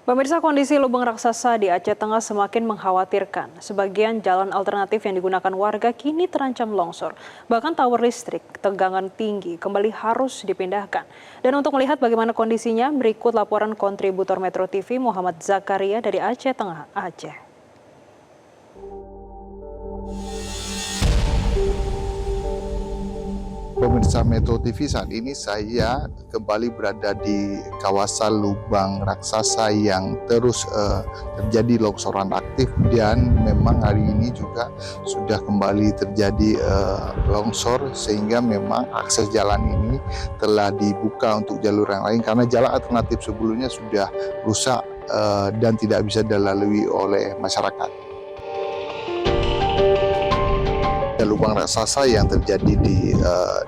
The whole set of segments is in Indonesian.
Pemirsa, kondisi lubang raksasa di Aceh Tengah semakin mengkhawatirkan. Sebagian jalan alternatif yang digunakan warga kini terancam longsor. Bahkan tower listrik tegangan tinggi kembali harus dipindahkan. Dan untuk melihat bagaimana kondisinya, berikut laporan kontributor Metro TV Muhammad Zakaria dari Aceh Tengah, Aceh. Pemirsa Metro TV, saat ini saya kembali berada di kawasan lubang raksasa yang terus terjadi longsoran aktif, dan memang hari ini juga sudah kembali terjadi longsor, sehingga memang akses jalan ini telah dibuka untuk jalur yang lain karena jalan alternatif sebelumnya sudah rusak dan tidak bisa dilalui oleh masyarakat. Lubang raksasa yang terjadi di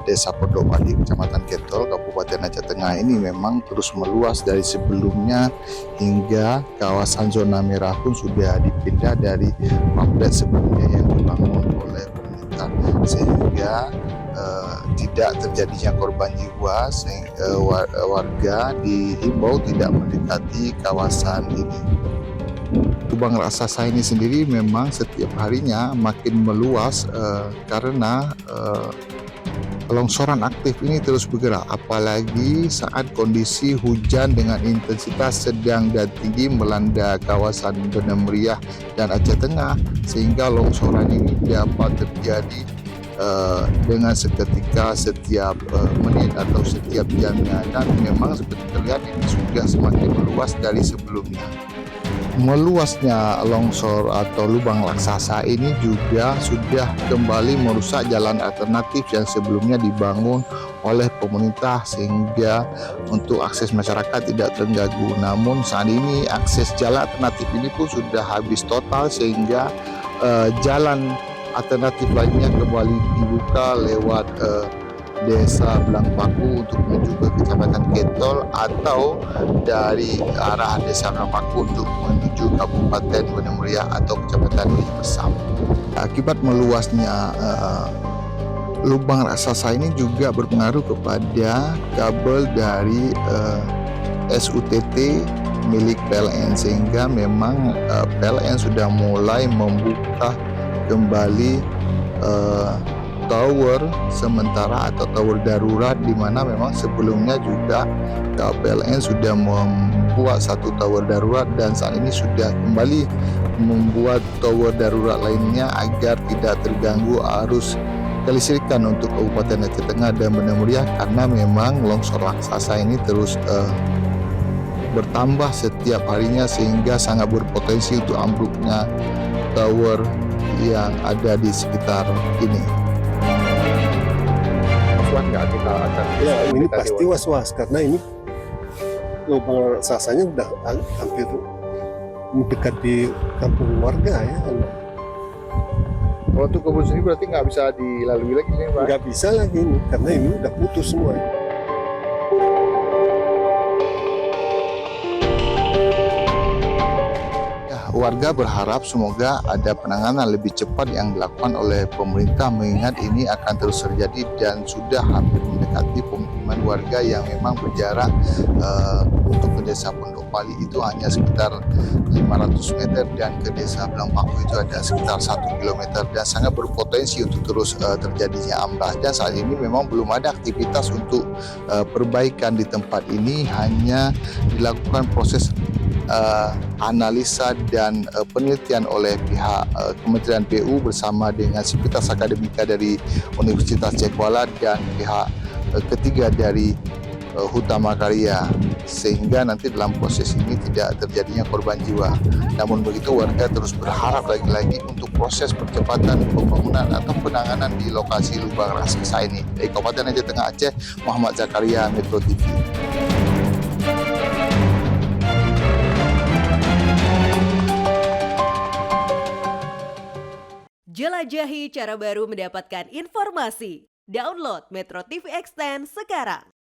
Desa Pondok Padi, Kecamatan Ketol, Kabupaten Aceh Tengah ini memang terus meluas dari sebelumnya hingga kawasan zona merah pun sudah dipindah dari pamflet sebelumnya yang dibangun oleh pemerintah, sehingga tidak terjadinya korban jiwa. Warga dihimbau tidak mendekati kawasan ini. Lubang raksasa ini sendiri memang setiap harinya makin meluas karena longsoran aktif ini terus bergerak, apalagi saat kondisi hujan dengan intensitas sedang dan tinggi melanda kawasan Benam Meriah dan Aceh Tengah, sehingga longsoran ini dapat terjadi dengan seketika setiap menit atau setiap jamnya, dan memang seperti terlihat ini sudah semakin meluas dari sebelumnya. Meluasnya longsor atau lubang raksasa ini juga sudah kembali merusak jalan alternatif yang sebelumnya dibangun oleh pemerintah, sehingga untuk akses masyarakat tidak terganggu. Namun saat ini akses jalan alternatif ini pun sudah habis total, sehingga jalan alternatif lainnya kembali dibuka lewat Desa Blangpaku untuk menuju ke Kecamatan Ketol, atau dari arah Desa Blangpaku untuk menuju Kabupaten Benam Meriah atau Kecamatan Wiyah Bersam. Akibat meluasnya lubang raksasa ini juga berpengaruh kepada kabel dari SUTT milik PLN, sehingga memang PLN sudah mulai membuka kembali tower sementara atau tower darurat, di mana memang sebelumnya juga PLN sudah membuat satu tower darurat, dan saat ini sudah kembali membuat tower darurat lainnya agar tidak terganggu arus kelistrikan untuk Kabupaten Aceh Tengah dan Benam Meriah, karena memang longsor raksasa ini terus bertambah setiap harinya, sehingga sangat berpotensi untuk ambruknya tower yang ada di sekitar ini. Nggak kita akan ini pasti was-was karena ini lubang raksasanya udah hampir mendekati kampung warga ya. Kalau untuk kebun sendiri berarti nggak bisa dilalui lagi nih, Pak? Nggak bisa lagi ini karena ini udah putus semua. Warga berharap semoga ada penanganan lebih cepat yang dilakukan oleh pemerintah, mengingat ini akan terus terjadi dan sudah hampir mendekati pemukiman warga yang memang berjarak untuk ke Desa Pondok Pali itu hanya sekitar 500 meter dan ke Desa Blangpaku itu ada sekitar 1 kilometer, dan sangat berpotensi untuk terus terjadinya amblas. Dan saat ini memang belum ada aktivitas untuk perbaikan di tempat ini, hanya dilakukan proses analisa dan penelitian oleh pihak Kementerian PU bersama dengan Sivitas Akademika dari Universitas Cekuala dan pihak ketiga dari Hutama Karya, sehingga nanti dalam proses ini tidak terjadinya korban jiwa. Namun begitu, warga terus berharap lagi-lagi untuk proses percepatan pembangunan atau penanganan di lokasi lubang raksasa ini. Dari Kabupaten Aceh Tengah, Aceh, Muhammad Zakaria, Metro TV. Jelajahi cara baru mendapatkan informasi. Download Metro TV Extend sekarang.